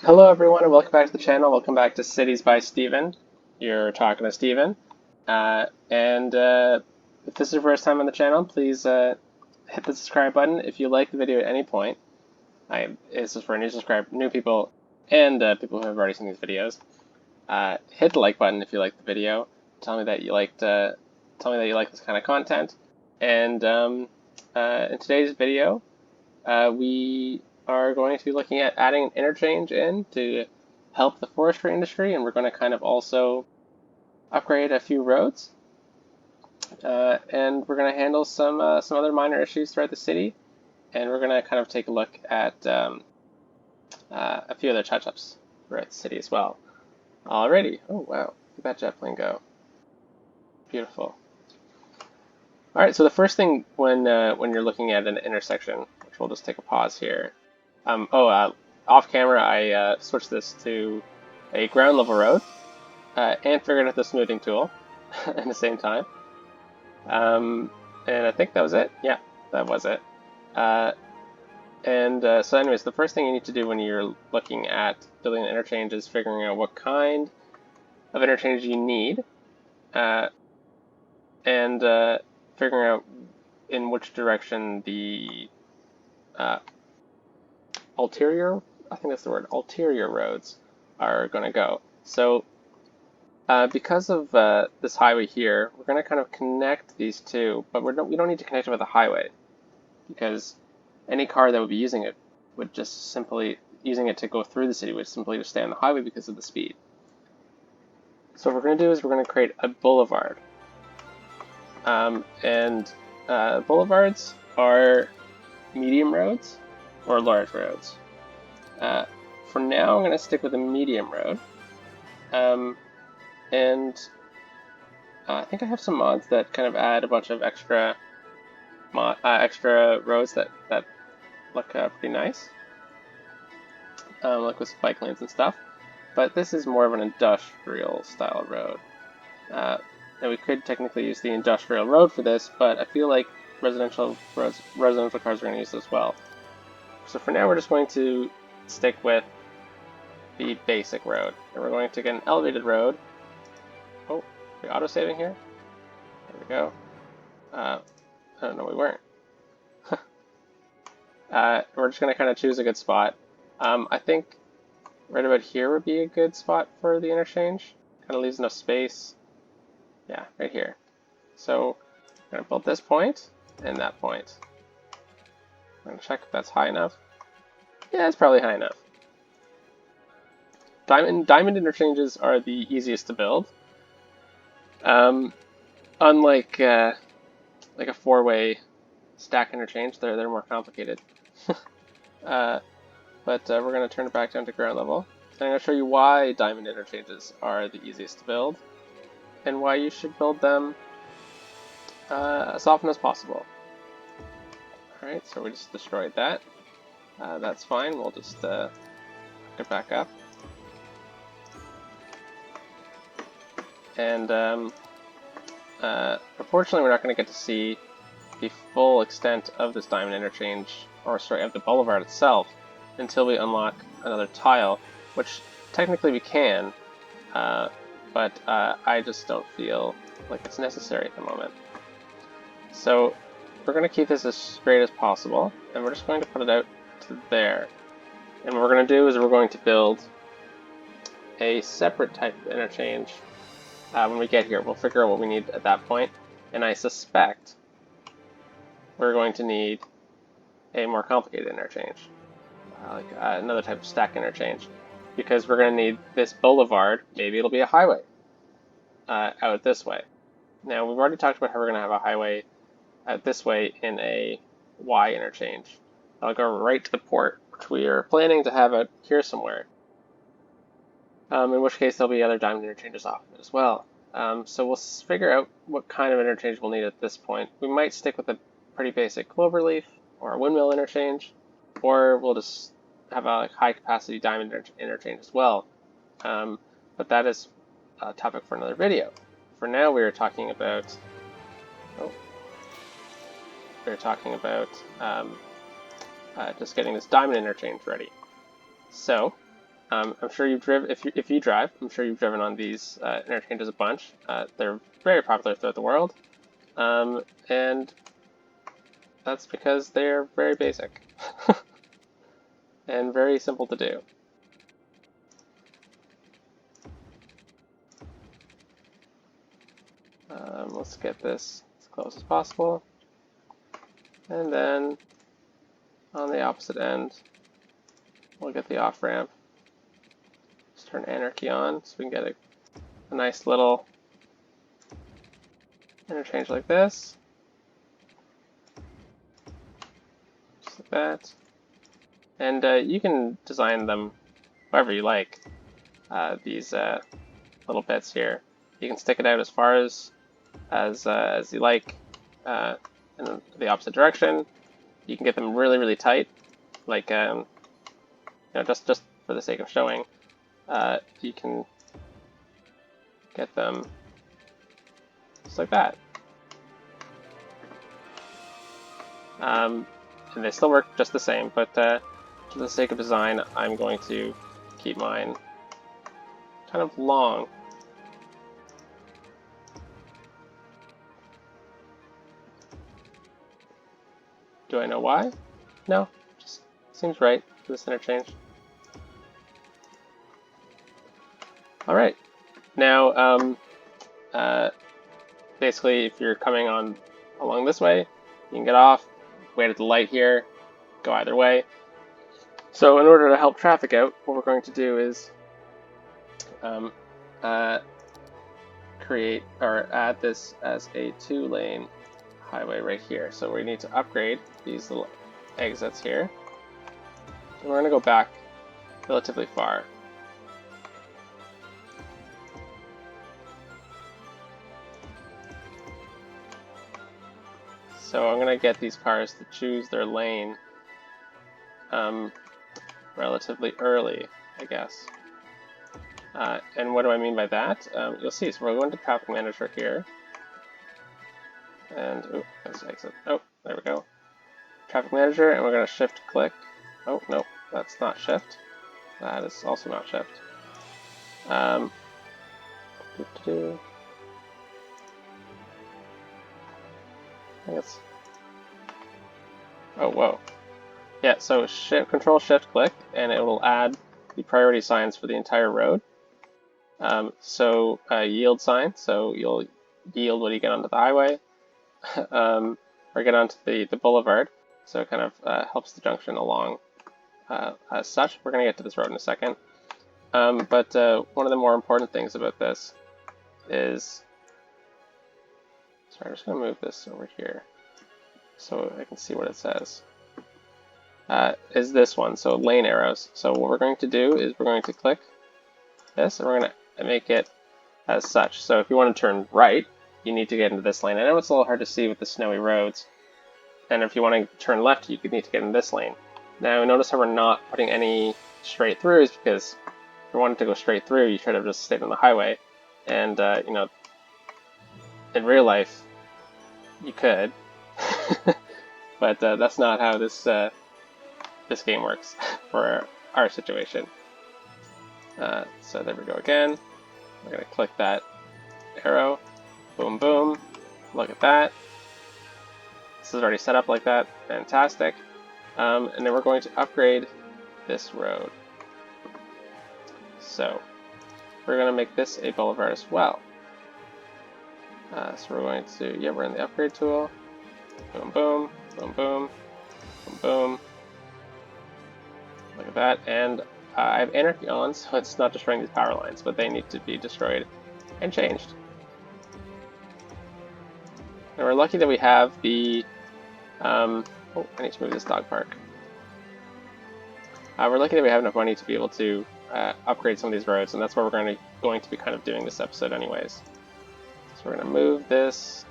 Hello everyone and welcome back to the channel. Welcome back to Cities by Steven. You're talking to Steven. And if this is your first time on the channel, please hit the subscribe button if you like the video at any point. This is for new people and people who have already seen these videos. Hit the like button if you like the video. Tell me that you like this kind of content. And in today's video, we are going to be looking at adding an interchange in to help the forestry industry, and we're going to kind of also upgrade a few roads, and we're going to handle some other minor issues throughout the city, and we're going to kind of take a look at a few other touch-ups throughout the city as well. Alrighty. Oh wow, look at that jet plane go. Beautiful. All right, so the first thing when you're looking at an intersection, which we'll just take a pause here. Off camera, I switched this to a ground level road and figured out the smoothing tool at the same time. And I think that was it. Yeah, that was it. So anyways, the first thing you need to do when you're looking at building an interchange is figuring out what kind of interchange you need, and figuring out in which direction the ulterior roads are going to go. So because of this highway here, we're going to kind of connect these two, but we don't need to connect it with a highway, because any car that would be using it would just simply, using it to go through the city, would simply just stay on the highway because of the speed. So what we're going to do is we're going to create a boulevard. Boulevards are medium roads or large roads. For now, I'm going to stick with a medium road. I think I have some mods that kind of add a bunch of extra roads that look pretty nice, like with bike lanes and stuff. But this is more of an industrial style road. And we could technically use the industrial road for this, but I feel like residential cars are going to use this as well. So for now, we're just going to stick with the basic road, and we're going to get an elevated road. Oh, are we auto-saving here? There we go. No, we weren't. We're just going to kind of choose a good spot. I think right about here would be a good spot for the interchange. Kind of leaves enough space. Yeah, right here. So I'm going to build this point and that point. I'm going to check if that's high enough. Yeah, it's probably high enough. Diamond interchanges are the easiest to build. Unlike like a four-way stack interchange, they're more complicated. But we're going to turn it back down to ground level. And I'm going to show you why diamond interchanges are the easiest to build, and why you should build them as often as possible. Alright, so we just destroyed that. That's fine, we'll just get back up. And unfortunately, we're not going to get to see the full extent of this diamond interchange, or sorry, of the boulevard itself, until we unlock another tile, which technically we can, but I just don't feel like it's necessary at the moment. So we're going to keep this as straight as possible, and we're just going to put it out to there. And what we're going to do is we're going to build a separate type of interchange. When we get here, we'll figure out what we need at that point, and I suspect we're going to need a more complicated interchange, like another type of stack interchange, because we're going to need this boulevard. Maybe it'll be a highway out this way. Now, we've already talked about how we're going to have a highway out this way in a Y interchange. That'll go right to the port, which we are planning to have out here somewhere. In which case there'll be other diamond interchanges off of it as well. So we'll figure out what kind of interchange we'll need at this point. We might stick with a pretty basic cloverleaf or a windmill interchange, or we'll just have a high capacity diamond interchange as well. But that is a topic for another video. For now, we are talking about just getting this diamond interchange ready. So I'm sure you've driven, if you drive, I'm sure you've driven on these interchanges a bunch. They're very popular throughout the world, and that's because they're very basic and very simple to do. Let's get this as close as possible. And then on the opposite end, we'll get the off-ramp. Just turn Anarchy on so we can get a nice little interchange like this. Just like that. And you can design them however you like, these little bits here. You can stick it out as far as you like in the opposite direction. You can get them really, really tight, like just for the sake of showing. You can get them just like that. And they still work just the same, but for the sake of design, I'm going to keep mine kind of long. Do I know why? No, just seems right for this interchange. Alright, now basically if you're coming on along this way, you can get off, wait at the light here, go either way. So in order to help traffic out, what we're going to do is create or add this as a 2-lane highway right here. So we need to upgrade these little exits here. So we're going to go back relatively far. So I'm going to get these cars to choose their lane relatively early, I guess. And what do I mean by that? You'll see. So we're going to Traffic Manager here. And, oh, let's exit. Oh, there we go. Traffic Manager, and we're going to Shift click. Oh, no, that's not Shift. That is also not Shift. I think it's... Oh, whoa. Yeah, so Control Shift click, and it will add the priority signs for the entire road. Yield sign, so you'll yield when you get onto the highway. Or get onto the boulevard, so it kind of helps the junction along as such. We're going to get to this road in a second. But one of the more important things about this is... Sorry, I'm just going to move this over here so I can see what it says. Is this one, so lane arrows. So what we're going to do is we're going to click this, and we're going to make it as such. So if you want to turn right, you need to get into this lane. I know it's a little hard to see with the snowy roads, and if you want to turn left, you need to get in this lane. Now notice how we're not putting any straight throughs, because if you wanted to go straight through, you should have just stayed on the highway. And you know, in real life, you could, but that's not how this game works for our situation. So there we go again. We're going to click that arrow. Boom, boom. Look at that. This is already set up like that. Fantastic. And then we're going to upgrade this road. So we're going to make this a boulevard as well. So we're going to, yeah, we're in the upgrade tool. Boom, boom, boom, boom, boom, boom. Look at that. And I have Anarchy on, so it's not destroying these power lines, but they need to be destroyed and changed. And we're lucky that we have the... oh, I need to move this dog park. We're lucky that we have enough money to be able to upgrade some of these roads, and that's what we're going to be kind of doing this episode anyways. So we're going to move this.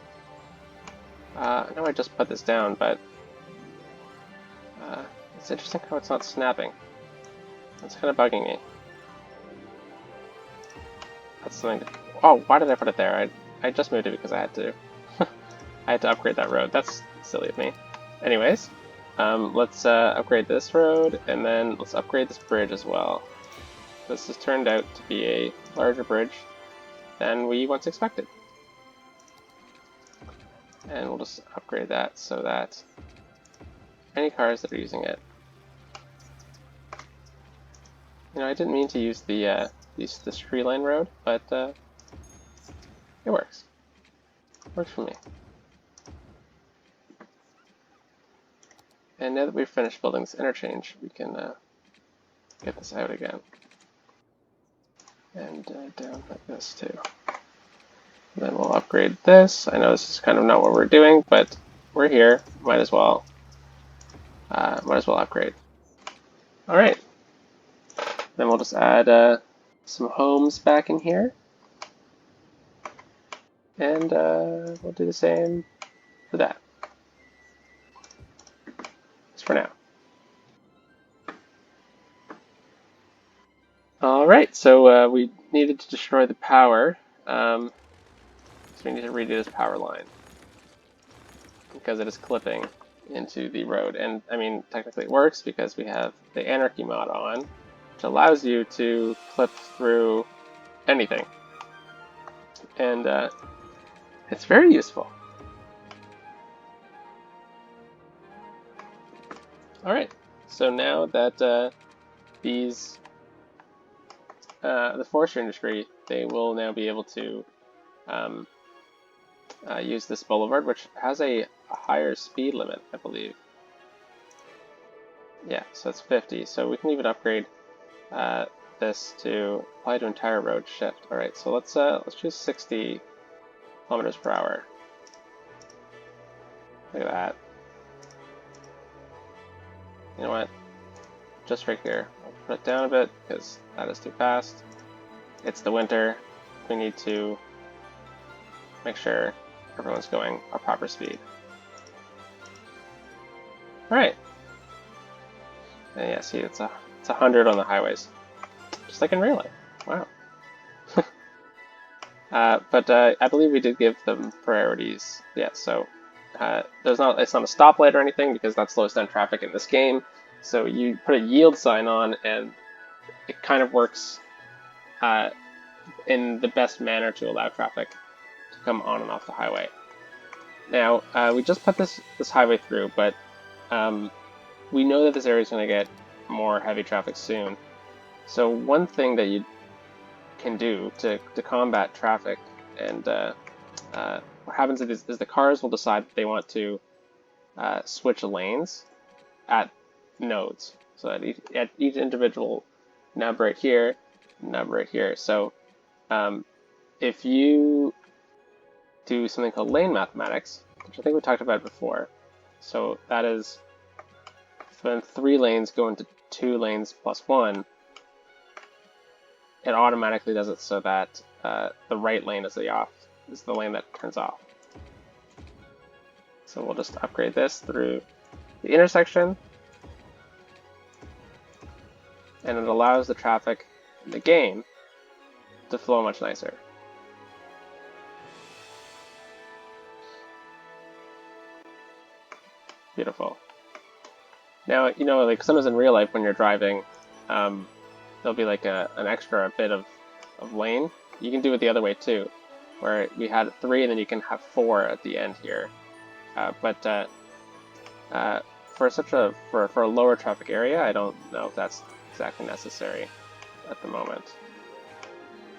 I know I just put this down, but it's interesting how it's not snapping. It's kind of bugging me. That's something to... Oh, why did I put it there? I just moved it because I had to. I had to upgrade that road. That's silly of me. Anyways, let's upgrade this road, and then let's upgrade this bridge as well. this has turned out to be a larger bridge than we once expected. And we'll just upgrade that so that any cars that are using it. You know, I didn't mean to use the tree line road, but it works. Works for me. And now that we've finished building this interchange, we can get this out again. And down like this too. And then we'll upgrade this. I know this is kind of not what we're doing, but we're here. Might as well upgrade. All right. Then we'll just add some homes back in here, and we'll do the same for that. Just for now. All right. So we needed to destroy the power. So we need to redo this power line because it is clipping into the road. And I mean, technically it works because we have the Anarchy mod on, which allows you to clip through anything. And it's very useful. All right, so now that the forestry industry, they will now be able to use this boulevard, which has a higher speed limit, I believe. Yeah, so it's 50. So we can even upgrade this to apply to entire road shift. All right, so let's choose 60 kilometers per hour. Look at that. You know what? Just right here. I'll put it down a bit because that is too fast. It's the winter. We need to make sure everyone's going a proper speed. All right. And yeah, see, it's 100 on the highways, just like in real life. Wow. But I believe we did give them priorities. Yeah, so it's not a stoplight or anything because that slows down traffic in this game. So you put a yield sign on, and it kind of works in the best manner to allow traffic to come on and off the highway. Now we just put this highway through, but we know that this area is going to get more heavy traffic soon. So one thing that you can do to combat traffic, and what happens is the cars will decide that they want to switch lanes at nodes. So at each individual nub right here, nub right here. So if you do something called lane mathematics, which I think we talked about before, so that is when 3 lanes go into 2 lanes plus 1, it automatically does it so that the right lane is the lane that turns off. So we'll just upgrade this through the intersection, and it allows the traffic in the game to flow much nicer. Beautiful. Now, you know, like sometimes in real life when you're driving, there'll be like an extra bit of lane. You can do it the other way too, where we had 3 and then you can have 4 at the end here. But for a lower traffic area, I don't know if that's exactly necessary at the moment.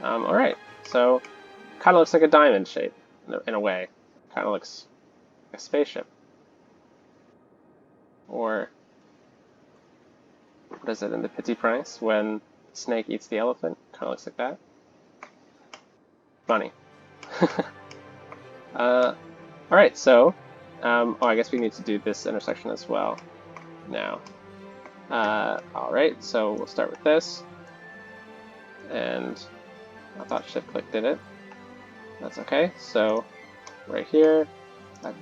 All right, so kind of looks like a diamond shape in a way. Kind of looks like a spaceship. Or what is it in the Pity Price when Snake eats the elephant? Kind of looks like that. Funny. Alright, so, I guess we need to do this intersection as well now. Alright, so we'll start with this. And I thought shift click did it. That's okay. So, right here,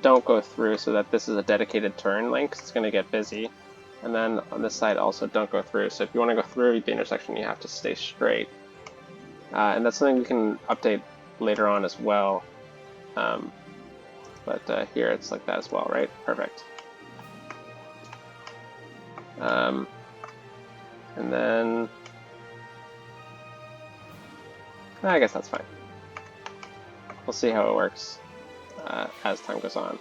don't go through so that this is a dedicated turn lane because it's going to get busy. And then on this side also don't go through. So if you want to go through the intersection, you have to stay straight. And that's something we can update later on as well. But here it's like that as well, right? Perfect. And then I guess that's fine. We'll see how it works as time goes on.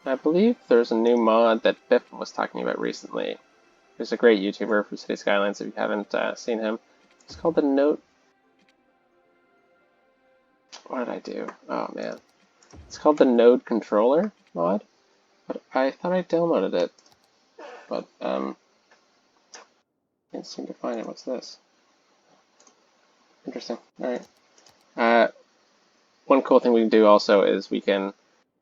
I believe there's a new mod that Biff was talking about recently. There's a great YouTuber from Cities Skylines if you haven't seen him. It's called the Note. What did I do? Oh man. It's called the Node Controller mod. But I thought I downloaded it. But can't seem to find it. What's this? Interesting. Alright. One cool thing we can do also is we can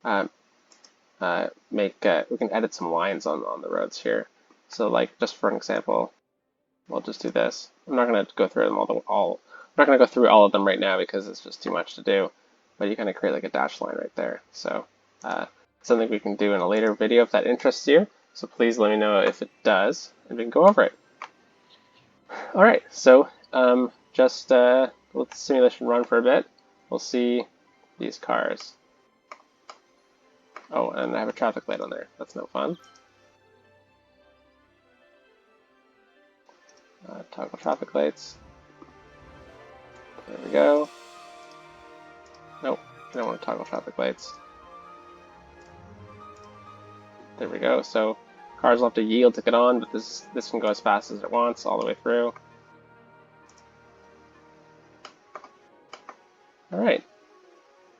we can edit some lines on the roads here. So like just for an example, we'll just do this. I'm not going to go through them I'm not going to go through all of them right now because it's just too much to do. But you kind of create like a dash line right there. So something we can do in a later video if that interests you. So please let me know if it does, and we can go over it. All right. So just let the simulation run for a bit. We'll see these cars. Oh, and I have a traffic light on there. That's no fun. Toggle traffic lights. There we go. Nope, I don't want to toggle traffic lights. There we go. So cars will have to yield to get on, but this can go as fast as it wants all the way through. All right,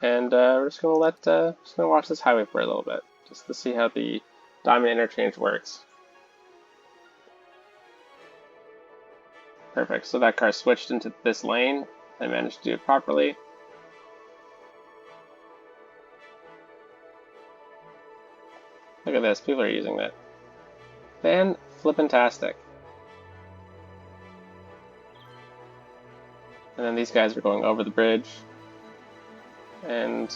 and we're just gonna watch this highway for a little bit, just to see how the diamond interchange works. Perfect. So that car switched into this lane. I managed to do it properly. Look at this. People are using that. Fan-flippin-tastic. And then these guys are going over the bridge and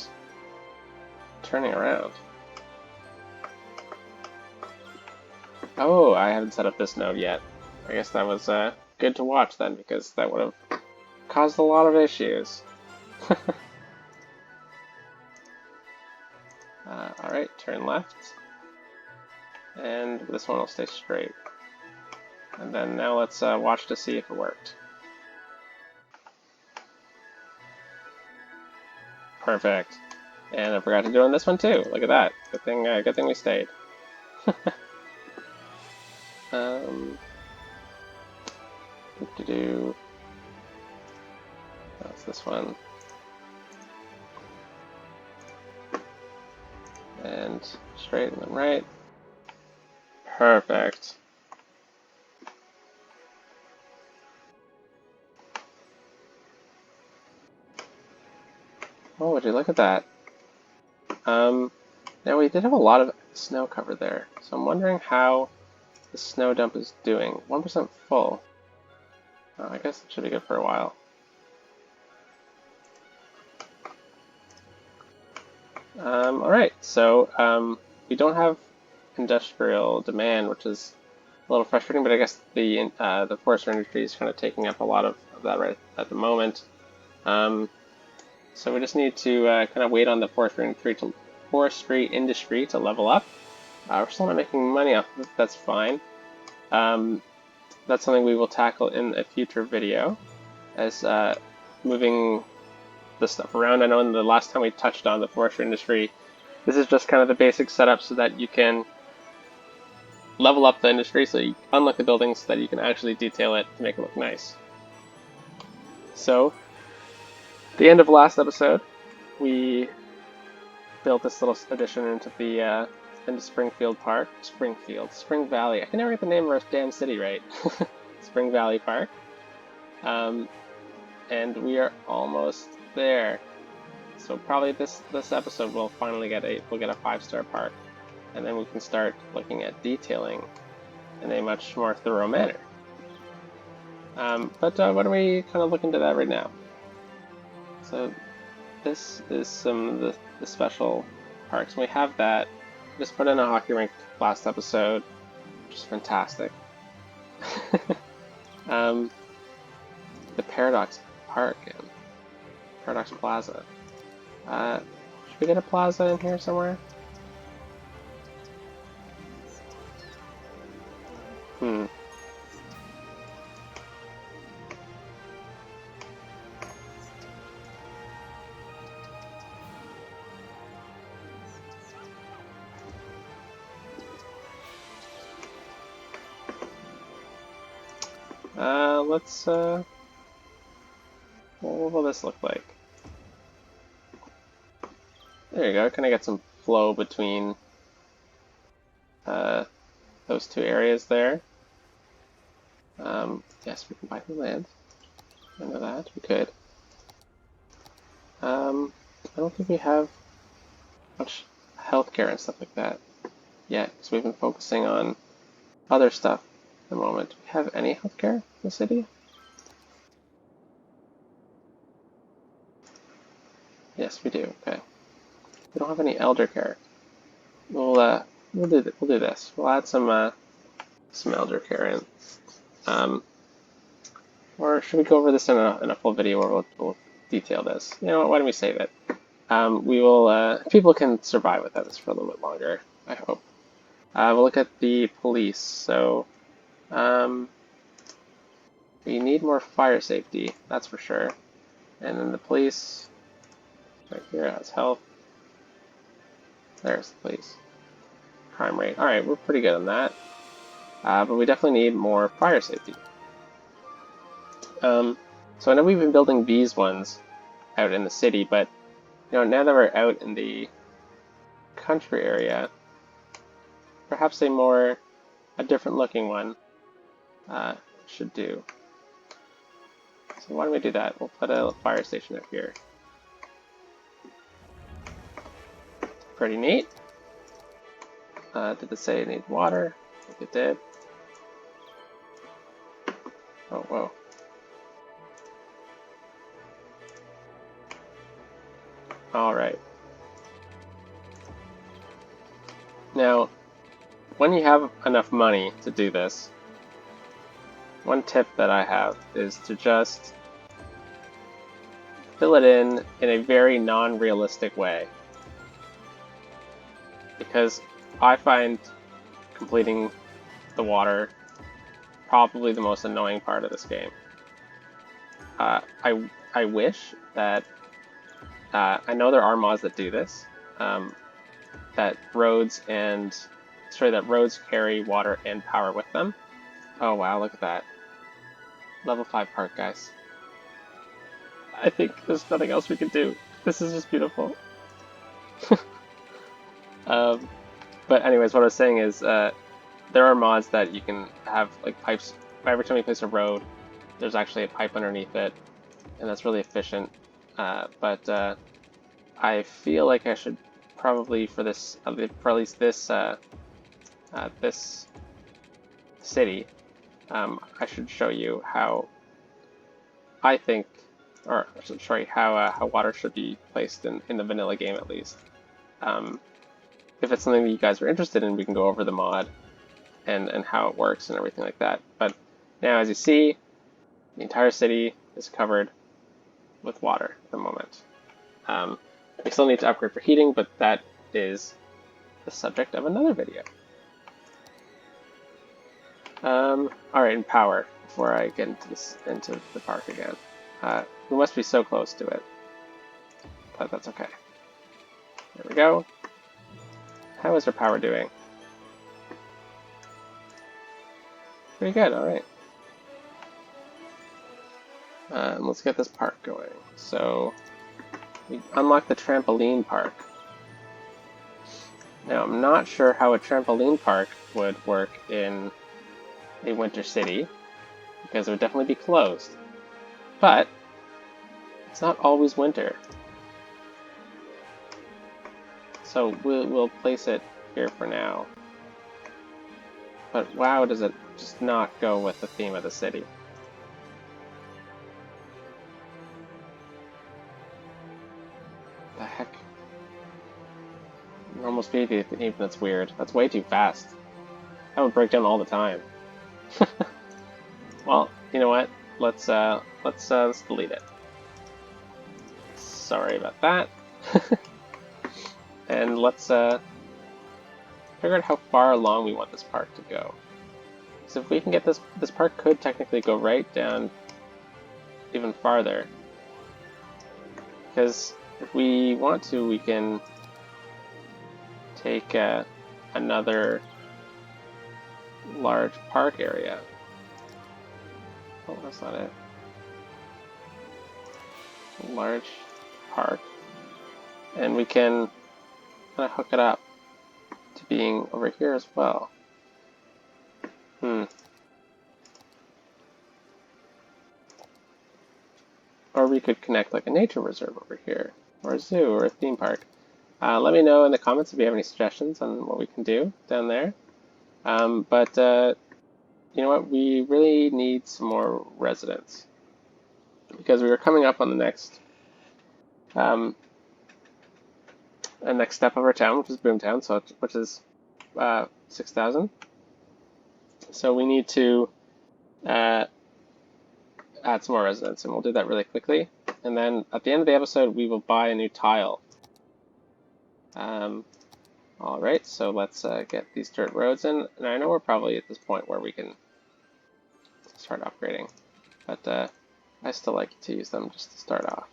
turning around. Oh, I haven't set up this node yet. I guess that was good to watch then, because that would have caused a lot of issues. Alright, turn left. And this one will stay straight. And then now let's watch to see if it worked. Perfect. And I forgot to do it on this one too. Look at that. Good thing we stayed. That's this one. And straight and then right. Perfect. Oh, would you look at that? Now we did have a lot of snow cover there, so I'm wondering how the snow dump is doing. 1% full. Oh, I guess it should be good for a while. Alright, so we don't have industrial demand, which is a little frustrating, but I guess the forestry industry is kind of taking up a lot of that right at the moment. So we just need to kind of wait on the forestry industry to level up. We're still not making money off of it. That's fine. That's something we will tackle in a future video, as moving the stuff around. I know in the last time we touched on the forestry industry, this is just kind of the basic setup so that you can level up the industry, so you unlock the buildings so that you can actually detail it to make it look nice. So, the end of last episode, we built this little addition into the into Springvalley I can never get the name of our damn city right. Springvally Park. And we are almost there. So probably this episode we'll finally get a 5-star park, and then we can start looking at detailing in a much more thorough manner. But why don't we kind of look into that right now? So this is some of the special parks. And we have that. Just put in a hockey rink last episode, which is fantastic. The Paradox Park and Paradox Plaza. Should we get a plaza in here somewhere? let's what will this look like? There you go. Can I get some flow between those two areas there? Yes, we can buy the land. I know that we could. I don't think we have much healthcare and stuff like that yet, because we've been focusing on other stuff at the moment. Do we have any healthcare in the city? Yes, we do. Okay. We don't have any elder care. We'll do this. We'll add some elder care in. Or should we go over this in a full video where we'll detail this? You know what? Why don't we save it? We will. People can survive without this for a little bit longer, I hope. We'll look at the police. So we need more fire safety, that's for sure. And then the police, right here, has health. There's the police. Crime rate. All right, we're pretty good on that. But we definitely need more fire safety. So I know we've been building these ones out in the city, but you know, now that we're out in the country area, perhaps a different looking one should do. So why don't we do that? We'll put a fire station up here. Pretty neat. Did it say it needs water? I think it did. Oh, whoa. Alright. Now, when you have enough money to do this, one tip that I have is to just fill it in a very non-realistic way. Because I find completing the water probably the most annoying part of this game. I wish that I know there are mods that do this, that roads carry water and power with them. Oh wow, look at that. Level 5 park, guys. I think there's nothing else we can do. This is just beautiful. But anyways, what I was saying is there are mods that you can have like pipes. Every time you place a road, there's actually a pipe underneath it, and that's really efficient. But I feel like I should probably for at least this this city, I should show you how I think, or I should show you how water should be placed in the vanilla game at least. If it's something that you guys are interested in, we can go over the mod and how it works and everything like that. But now, as you see, the entire city is covered with water at the moment. We still need to upgrade for heating, but that is the subject of another video. Alright, and power, before I get into the park again. We must be so close to it, but that's okay. There we go. How is our power doing? Pretty good, alright. Let's get this park going. So, we unlock the trampoline park. Now, I'm not sure how a trampoline park would work in a winter city, because it would definitely be closed. But, it's not always winter. So we'll place it here for now. But wow, does it just not go with the theme of the city. The heck? Normal speed, even that's weird. That's way too fast. That would break down all the time. Well, you know what? Let's delete it. Sorry about that. And let's figure out how far along we want this park to go. So if we can get this park could technically go right down even farther. Because if we want to, we can take another large park area. Oh, that's not it. Large park. And we can kind of hook it up to being over here as well. Or we could connect like a nature reserve over here, or a zoo, or a theme park. Let me know in the comments if you have any suggestions on what we can do down there. But you know what? We really need some more residents because we were coming up on the next step of our town, which is Boomtown, so which is 6,000. So we need to add some more residents, and we'll do that really quickly. And then at the end of the episode, we will buy a new tile. All right, so let's get these dirt roads in. And I know we're probably at this point where we can start upgrading, but I still like to use them just to start off.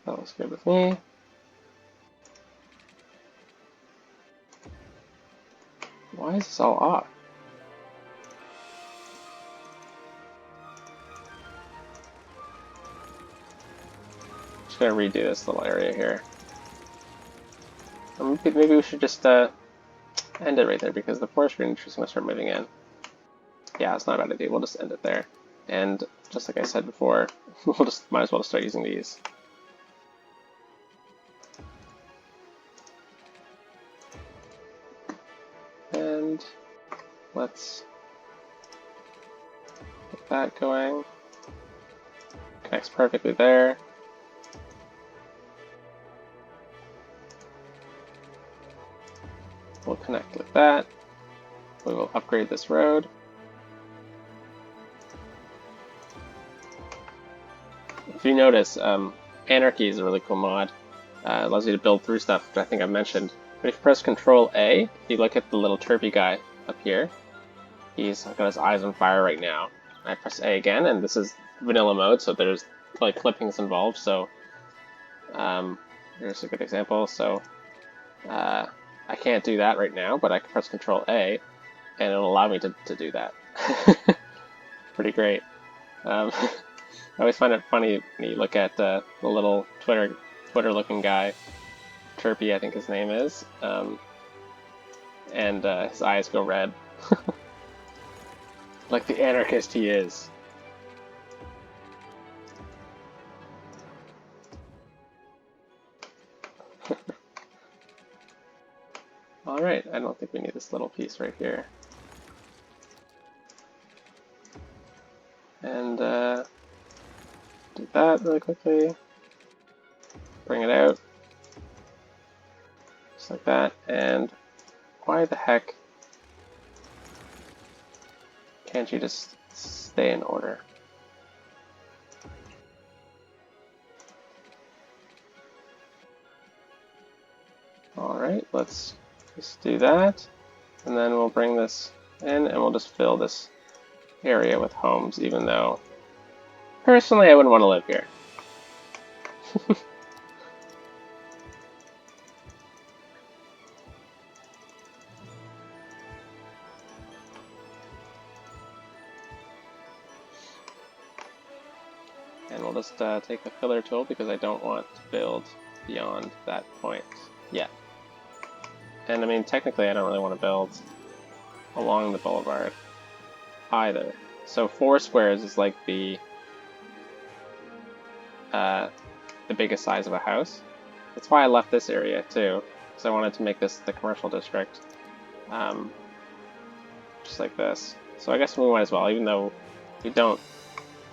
That looks good with me. Why is this all off? Just gonna redo this little area here. Maybe we should just end it right there because the forestry industry is gonna start moving in. Yeah, it's not a bad idea. We'll just end it there. And just like I said before, we'll just might as well start using these. And let's get that going. Connects perfectly there. We'll connect like that. We will upgrade this road. If you notice, Anarchy is a really cool mod. It allows you to build through stuff, which I think I've mentioned. But if you press Control A, if you look at the little chirpy guy up here, he's got his eyes on fire right now. I press A again, and this is vanilla mode, so there's like clippings involved. So here's a good example. So I can't do that right now, but I can press Control A, and it'll allow me to do that. Pretty great. I always find it funny when you look at the little Twitter-looking guy, Chirpy, I think his name is, and his eyes go red, like the anarchist he is. Alright, I don't think we need this little piece right here. And do that really quickly. Bring it out. Just like that. And why the heck can't you just stay in order? Alright, let's just do that. And then we'll bring this in and we'll just fill this area with homes, even though personally I wouldn't want to live here. And we'll just take the filler tool because I don't want to build beyond that point yet. And I mean, technically I don't really want to build along the boulevard either. So 4 squares is like the biggest size of a house. That's why I left this area too, because I wanted to make this the commercial district, just like this. So I guess we might as well, even though we don't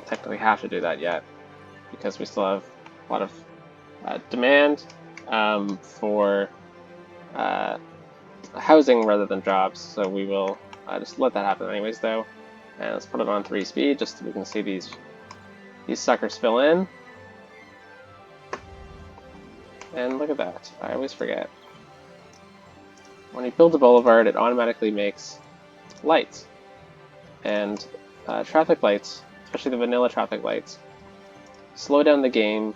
technically have to do that yet, because we still have a lot of demand for housing rather than jobs. So we will just let that happen anyways, though. And let's put it on 3 speed, just so we can see these suckers fill in. And look at that. I always forget. When you build a boulevard, it automatically makes lights. And traffic lights, especially the vanilla traffic lights, slow down the game's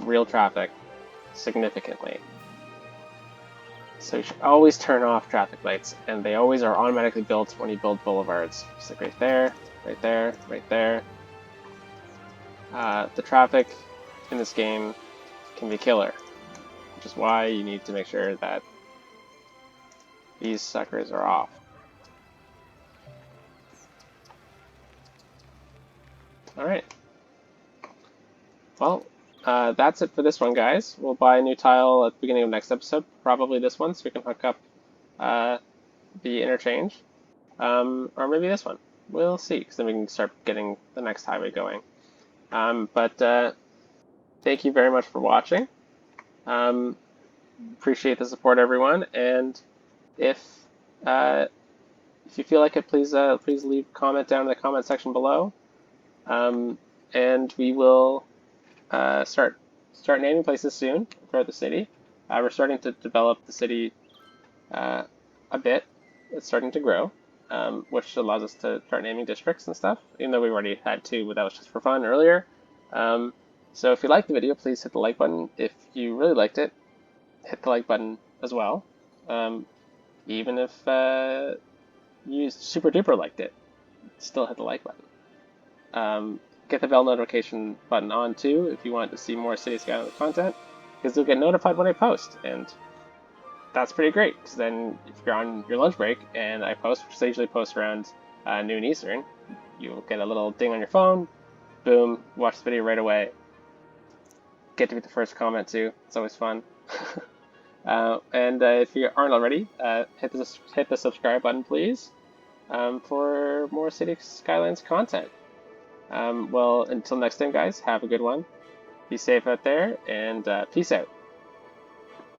real traffic significantly. So you should always turn off traffic lights, and they always are automatically built when you build boulevards. Just like right there, right there, right there. The traffic in this game can be killer, which is why you need to make sure that these suckers are off. Alright. Well, that's it for this one, guys. We'll buy a new tile at the beginning of next episode, probably this one, so we can hook up the interchange. Or maybe this one. We'll see, because then we can start getting the next highway going. But thank you very much for watching. Appreciate the support, everyone. And if you feel like it, please leave a comment down in the comment section below. And we will start naming places soon throughout the city. We're starting to develop the city a bit. It's starting to grow, which allows us to start naming districts and stuff, even though we already had two, but that was just for fun earlier. So if you liked the video, please hit the like button. If you really liked it, hit the like button as well. Even if you super duper liked it, still hit the like button. Get the bell notification button on too if you want to see more Cities Skylines content, because you'll get notified when I post, and that's pretty great, because then if you're on your lunch break and I post, which I usually post around noon Eastern, you'll get a little ding on your phone, boom, watch the video right away, get to be the first comment too, it's always fun. And if you aren't already, hit the subscribe button please, for more Cities Skylines content. Well, until next time, guys, have a good one. Be safe out there, and peace out.